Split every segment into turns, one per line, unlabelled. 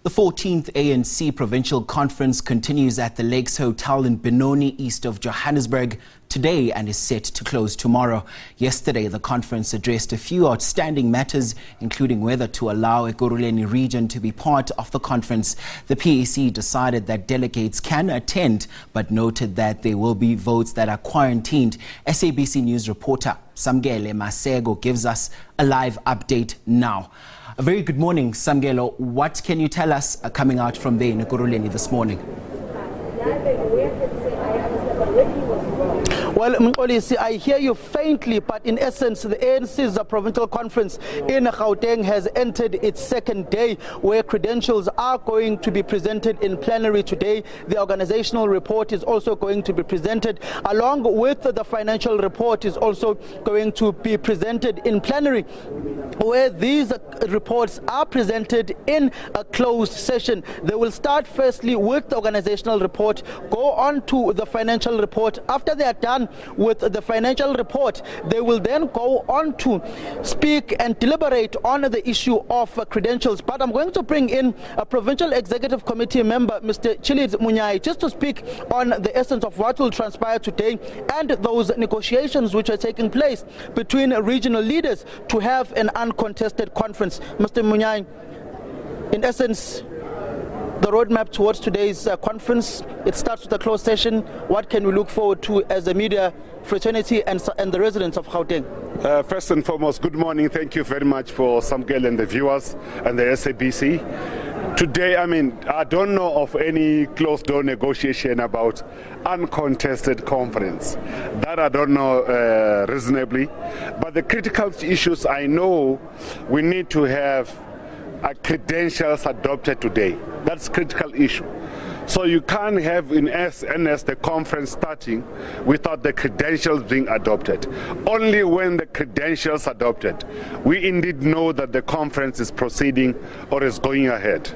The 14th ANC Provincial Conference continues at the Lakes Hotel in Benoni, east of Johannesburg, today and is set to close tomorrow. Yesterday, the conference addressed a few outstanding matters, including whether to allow Ekurhuleni Region to be part of the conference. The PEC decided that delegates can attend, but noted that there will be votes that are quarantined. SABC News reporter Samkele Maseko gives us a live update now. A very good morning, Samkele. What can you tell us coming out from there in Ekurhuleni this morning?
Well, Mkolisi, I hear you faintly, but in essence, the ANC's provincial conference in Gauteng has entered its second day, where credentials are going to be presented in plenary today. The organizational report is also going to be presented, along with the financial report is also going to be presented in plenary, where these reports are presented in a closed session. They will start firstly with the organizational report, go on to the financial report. After they are done with the financial report, they will then go on to speak and deliberate on the issue of credentials. But I'm going to bring in a Provincial Executive Committee member, Mr. Chilid Munyai, just to speak on the essence of what will transpire today and those negotiations which are taking place between regional leaders to have an uncontested conference. Mr. Munyai, in essence, the roadmap towards today's conference, it starts with a closed session. What can we look forward to as a media fraternity and the residents of Gauteng?
First and foremost, good morning. Thank you very much for Samkele and the viewers and the SABC. Today, I don't know of any closed-door negotiation about uncontested conference. That I don't know reasonably. But the critical issues I know we need to have credentials adopted today. That's a critical issue. So you can't have in SNS the conference starting without the credentials being adopted. Only when the credentials adopted, we indeed know that the conference is proceeding or is going ahead.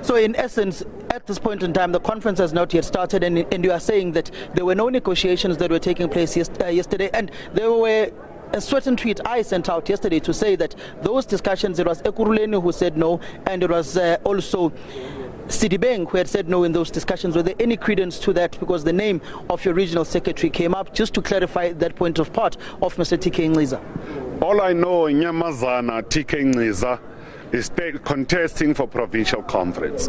So in essence, at this point in time, the conference has not yet started, and you are saying that there were no negotiations that were taking place yesterday, and there were a certain tweet I sent out yesterday to say that those discussions, it was Ekurhuleni who said no, and it was also Sidibeng who had said no in those discussions. Were there any credence to that? Because the name of your regional secretary came up, just to clarify that point of part of Mr. TK Ngiza.
All I know, Nyamazana TK Ngiza is contesting for provincial conference.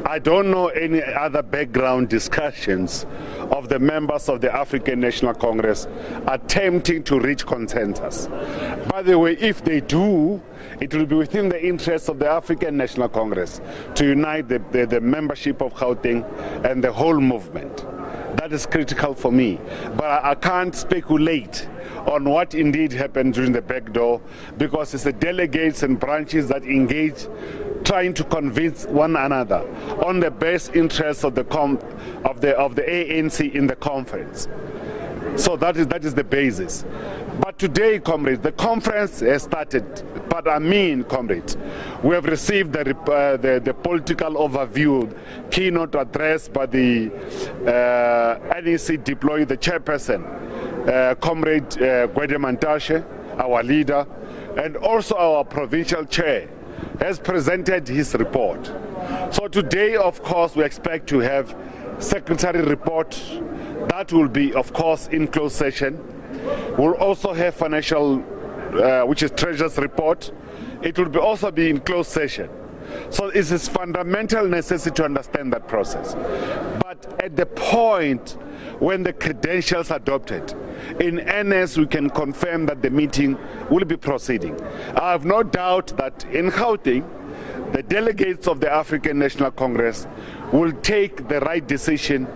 I don't know any other background discussions of the members of the African National Congress attempting to reach consensus. By the way, if they do, it will be within the interests of the African National Congress to unite the membership of Gauteng and the whole movement. That is critical for me. But I can't speculate on what indeed happened during the back door, because it's the delegates and branches that engage, trying to convince one another on the best interests of the ANC in the conference. So that is the basis. But today, comrades, the conference has started. But comrades, we have received the political overview, keynote address by the NEC deploying the chairperson, Comrade Gwedemantashe, our leader, and also our provincial chair has presented his report. So today, of course, we expect to have secretary report. That will be, of course, in closed session. We'll also have financial, which is treasurer's report. It will also be in closed session. So it is fundamental necessity to understand that process. But at the point when the credentials are adopted, in NS we can confirm that the meeting will be proceeding. I have no doubt that in Gauteng, the delegates of the African National Congress will take the right decision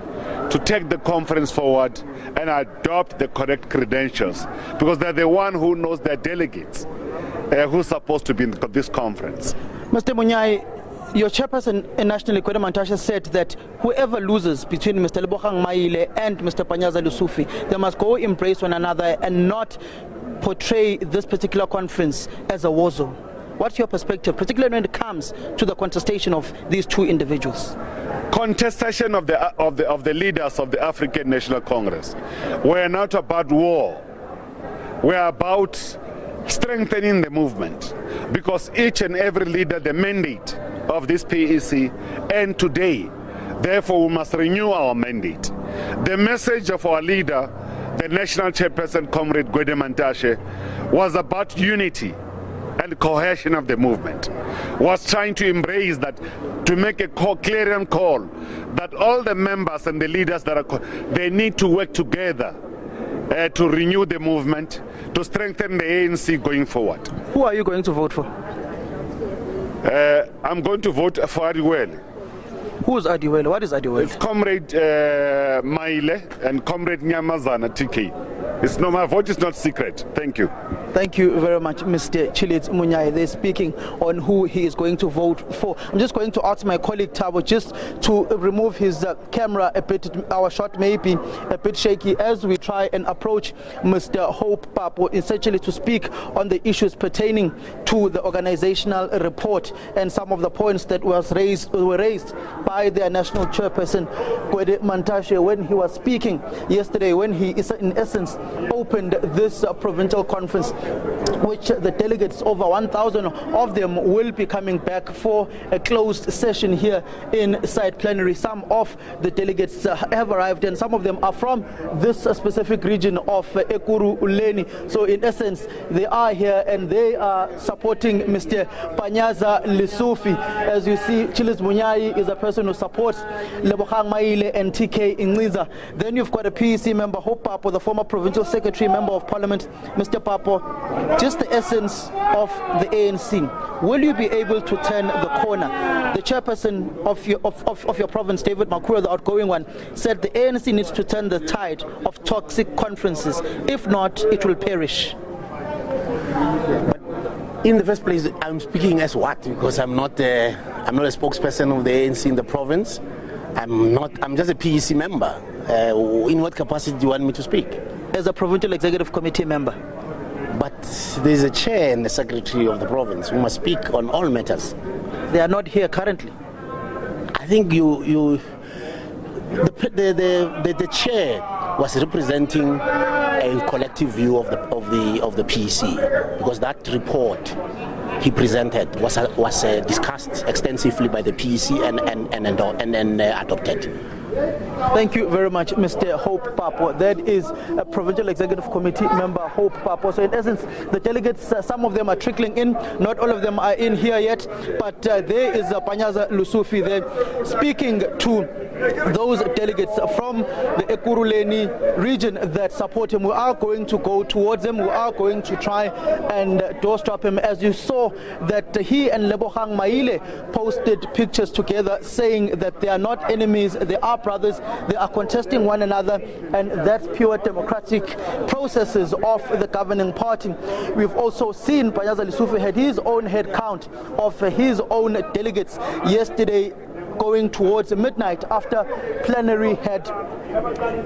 to take the conference forward and adopt the correct credentials, because they're the one who knows their delegates who's supposed to be in this conference.
Mr. Munyai, your chairperson nationally, Gwedemantashe, said that whoever loses between Mr. Lebogang Maile and Mr. Panyaza Lusufi, they must go embrace one another and not portray this particular conference as a war zone. What's your perspective, particularly when it comes to the contestation of these two individuals?
Contestation of the leaders of the African National Congress. We're not about war. We're about strengthening the movement, because each and every leader, the mandate of this PEC end today. Therefore, we must renew our mandate. The message of our leader, the national chairperson, Comrade Gwede Mantashe, was about unity and cohesion of the movement, was trying to embrace that, to make a clarion call that all the members and the leaders that are, they need to work together to renew the movement, to strengthen the ANC going forward.
Who are you going to vote for?
I'm going to vote for Adiwele.
Who's Adiwele? What is Adiwele?
It's Comrade Maile and Comrade Nyamazana TK. It's no, my vote is not secret. Thank you.
Thank you very much, Mr. Chilitz Munyai. They're speaking on who he is going to vote for. I'm just going to ask my colleague Tabo just to remove his camera a bit. Our shot may be a bit shaky as we try and approach Mr. Hope Papo, essentially to speak on the issues pertaining to the organizational report and some of the points that were raised by their national chairperson, Gwede Mantashe, when he was speaking yesterday, when he is in essence opened this provincial conference, which the delegates, over 1,000 of them, will be coming back for a closed session here inside plenary. Some of the delegates have arrived, and some of them are from this specific region of Ekurhuleni. So in essence, they are here and they are supporting Mr. Panyaza Lesufi. As you see, Chilis Munyai is a person who supports Lebogang Maile and TK Ingliza. Then you've got a PEC member, Hope Papo, the former provincial secretary, member of parliament. Mr. Papo, just the essence of the ANC. Will you be able to turn the corner? The chairperson of your province, David Makura, the outgoing one, said the ANC needs to turn the tide of toxic conferences. If not, it will perish.
In the first place, I'm speaking as what? Because I'm not a spokesperson of the ANC in the province. I'm just a PEC member. In what capacity do you want me to speak?
As a provincial executive committee member.
But there's a chair and the secretary of the province who must speak on all matters.
They are not here currently.
I think the chair was representing a collective view of the PEC, because that report he presented was discussed extensively by the PEC and adopted.
Thank you very much, Mr. Hope Papo. That is a provincial executive committee member, Hope Papo. So in essence, the delegates, some of them are trickling in. Not all of them are in here yet, but there is Panyaza Lesufi there speaking to those delegates from the Ekurhuleni region that support him. We are going to go towards him. We are going to try and doorstrap him. As you saw that he and Lebogang Maile posted pictures together saying that they are not enemies, they are brothers, they are contesting one another, and that's pure democratic processes of the governing party. We've also seen Panyaza Lesufi had his own head count of his own delegates yesterday, going towards midnight after plenary had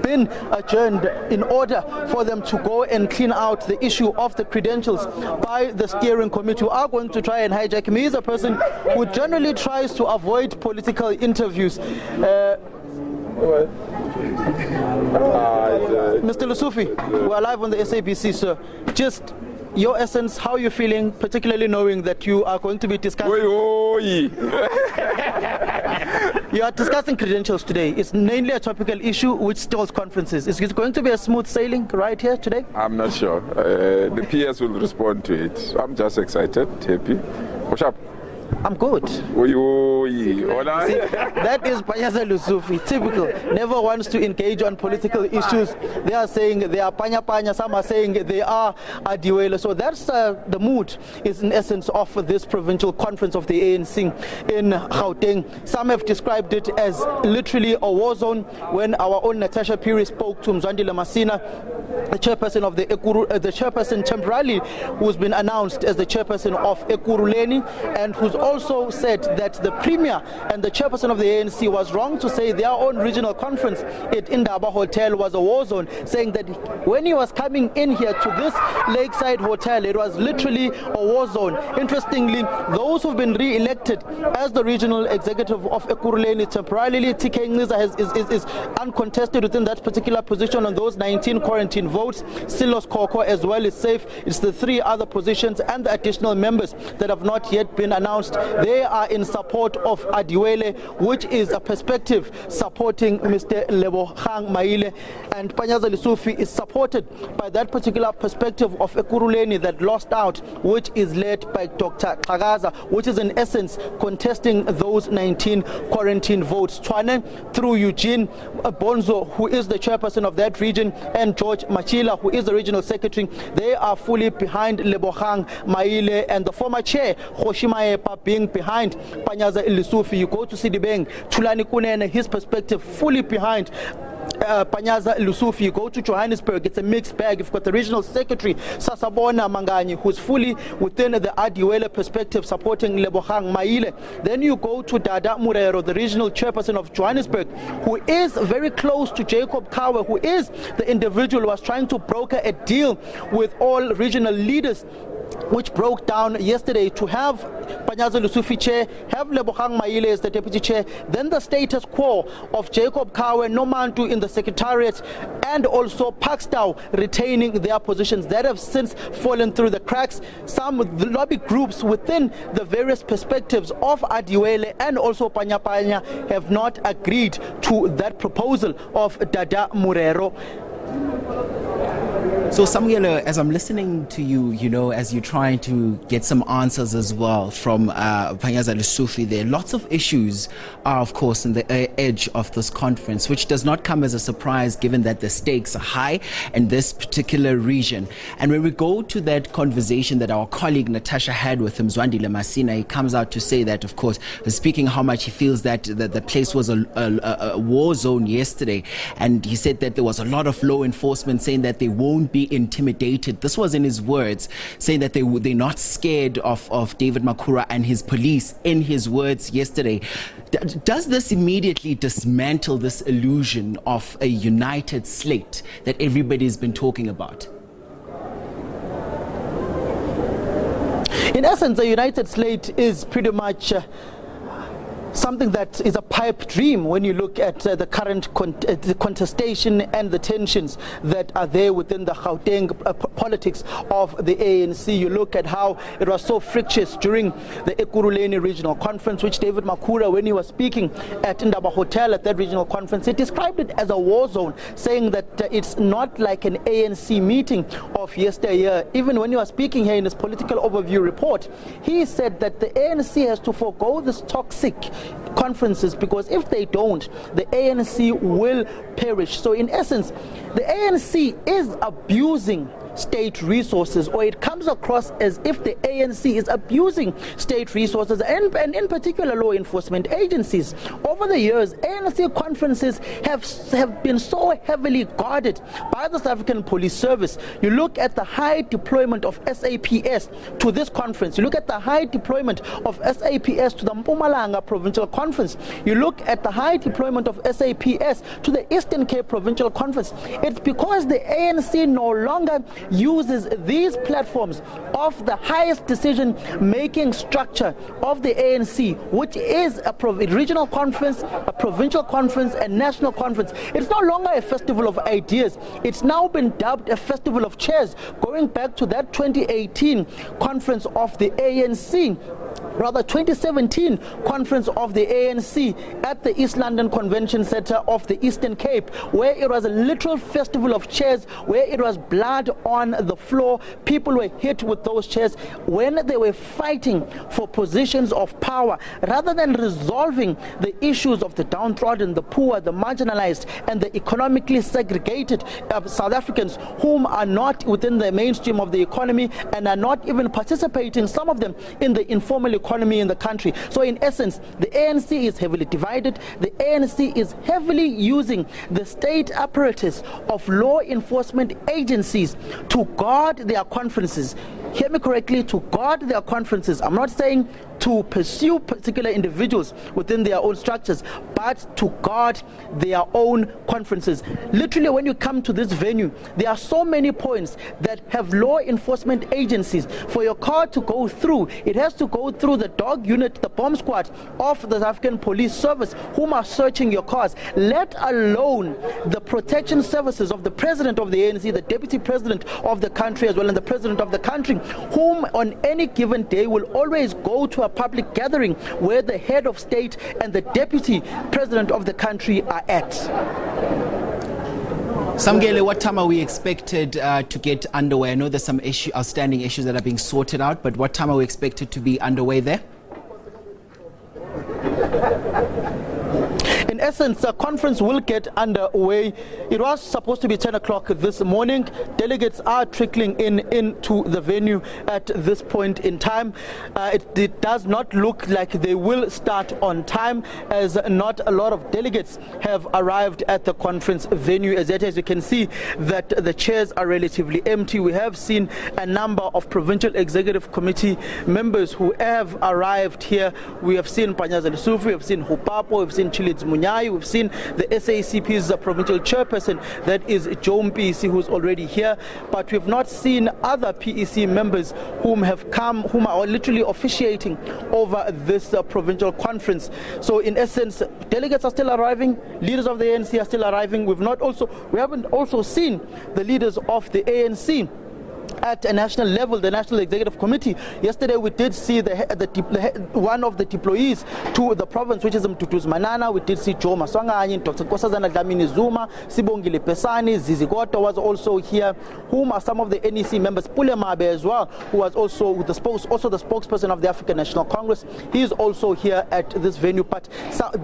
been adjourned in order for them to go and clean out the issue of the credentials by the steering committee, who are going to try and hijack him. He is a person who generally tries to avoid political interviews. Mr. Lesufi, we're live on the SABC, sir. Just your essence, how are you feeling, particularly knowing that you are going to be discussing... You are discussing credentials today. It's mainly a topical issue which stalls conferences. Is it going to be a smooth sailing right here today?
I'm not sure. The PS will respond to it. I'm just excited, happy. What's up?
I'm good. See, that is Panyaza Lesufi, typical. Never wants to engage on political issues. They are saying they are panya, some are saying they are Adiwele. So that's the mood, is in essence of this provincial conference of the ANC in Gauteng. Some have described it as literally a war zone. When our own Natasha Piri spoke to Mzwandile Masina, the chairperson of the chairperson temporarily, who's been announced as the chairperson of Ekurhuleni, and who's also said that the premier and the chairperson of the ANC was wrong to say their own regional conference at Indaba Hotel was a war zone, saying that when he was coming in here to this lakeside hotel, it was literally a war zone. Interestingly, those who've been re-elected as the regional executive of Ekurhuleni temporarily, TK Ngiza is uncontested within that particular position on those 19 quarantine votes. Silos Koko as well is safe. It's the three other positions and the additional members that have not yet been announced They are in support of Adiwele, which is a perspective supporting Mr. Lebogang Maile, and Panyaza Lesufi is supported by that particular perspective of Ekurhuleni that lost out, which is led by Dr. Xhakaza, which is in essence contesting those 19 quarantine votes. Tshwane through Eugene Bonzo, who is the chairperson of that region, and George Machila, who is the regional secretary, they are fully behind Lebogang Maile, and the former chair Khoshimayepa being behind Panyaza Lesufi. You go to Sidibeng, Thulani Kunene, his perspective fully behind Panyaza Lesufi. You go to Johannesburg, it's a mixed bag. You've got the regional secretary Sasabona Manganyi, who's fully within the Adiwele perspective supporting Lebogang Maile. Then you go to Dada Murero, the regional chairperson of Johannesburg, who is very close to Jacob Kawe, who is the individual who was trying to broker a deal with all regional leaders, which broke down yesterday to have Panyaza Lesufi chair, have Lebogang Maile as the deputy chair, then the status quo of Jacob Kawe, Nomantu in the secretariat, and also Pakstow retaining their positions that have since fallen through the cracks. Some of the lobby groups within the various perspectives of Adiwele and also Panya Panya have not agreed to that proposal of Dada Murero.
So Samkele, as I'm listening to you, you know, as you're trying to get some answers as well from Panyaza Lesufi, there lots of issues are, of course, in the edge of this conference, which does not come as a surprise given that the stakes are high in this particular region. And when we go to that conversation that our colleague Natasha had with him, Zwandile Masina, he comes out to say that, of course, speaking how much he feels that the place was a war zone yesterday. And he said that there was a lot of law enforcement saying that they won't be intimidated. This was in his words, saying that they're not scared of David Makhura and his police, in his words yesterday. Does this immediately dismantle this illusion of a united slate that everybody's been talking about?
In essence, a united slate is pretty much something that is a pipe dream when you look at the current the contestation and the tensions that are there within the Gauteng politics of the ANC. You look at how it was so fractious during the Ekurhuleni Regional Conference, which David Makhura, when he was speaking at Indaba Hotel at that regional conference, he described it as a war zone, saying that it's not like an ANC meeting of yesteryear. Even when he was speaking here in his political overview report, he said that the ANC has to forego this toxic conferences, because if they don't, the ANC will perish. So in essence, the ANC is abusing state resources, or it comes across as if the ANC is abusing state resources, and in particular law enforcement agencies. Over the years, ANC conferences have been so heavily guarded by the South African Police Service. You look at the high deployment of SAPS to this conference. You look at the high deployment of SAPS to the Mpumalanga Provincial Conference. You look at the high deployment of SAPS to the Eastern Cape Provincial Conference. It's because the ANC no longer uses these platforms of the highest decision-making structure of the ANC, which is a regional conference, a provincial conference, and national conference. It's no longer a festival of ideas. It's now been dubbed a festival of chairs, going back to that 2018 conference of the ANC. Rather, 2017 conference of the ANC at the East London Convention Centre of the Eastern Cape, where it was a literal festival of chairs, where it was blood on the floor. People were hit with those chairs when they were fighting for positions of power, rather than resolving the issues of the downtrodden, the poor, the marginalized, and the economically segregated South Africans, whom are not within the mainstream of the economy and are not even participating, some of them, in the informal economy in the country. So in essence, the ANC is heavily divided. The ANC is heavily using the state apparatus of law enforcement agencies to guard their conferences. Hear me correctly, to guard their conferences. I'm not saying to pursue particular individuals within their own structures, but to guard their own conferences. Literally, when you come to this venue, there are so many points that have law enforcement agencies. For your car to go through, it has to go through the dog unit, the bomb squad of the South African Police Service, whom are searching your cars, let alone the protection services of the president of the ANC, the deputy president of the country as well, and the president of the country, whom on any given day will always go to a public gathering where the head of state and the deputy president of the country are at.
Samkele, what time are we expected to get underway? I know there's some outstanding issues that are being sorted out, but what time are we expected to be underway there?
In essence, the conference will get underway. It was supposed to be 10 o'clock this morning. Delegates are trickling into the venue at this point in time. It does not look like they will start on time, as not a lot of delegates have arrived at the conference venue. As you can see, that the chairs are relatively empty. We have seen a number of provincial executive committee members who have arrived here. We have seen Panyaza Lesufri, we have seen Hupapo, we've seen Chilidz Munyai, we've seen the SACP's provincial chairperson, that is Joe Mpisi, who's already here, but we've not seen other PEC members whom have come, whom are literally officiating over this provincial conference. So in essence, delegates are still arriving, leaders of the ANC are still arriving. We haven't also seen the leaders of the ANC at a national level, the National Executive Committee. Yesterday we did see one of the deployees to the province, which is Mtutuz Manana. We did see Joe Maswanganyi, Dr. Nkosazana Dlamini Zuma, Sibongile Pesani, Zizigoto was also here, whom are some of the NEC members, Pule Mabe as well, who was also the spokesperson of the African National Congress. He is also here at this venue, but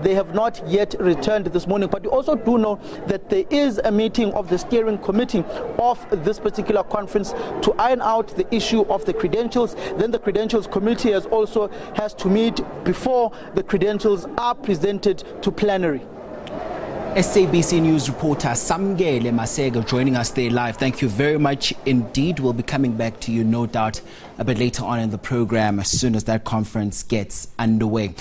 they have not yet returned this morning. But we also do know that there is a meeting of the steering committee of this particular conference to iron out the issue of the credentials. Then the credentials committee has to meet before the credentials are presented to plenary.
SABC News reporter Samkele Maseko joining us there live. Thank you very much indeed. We'll be coming back to you, no doubt, a bit later on in the program as soon as that conference gets underway.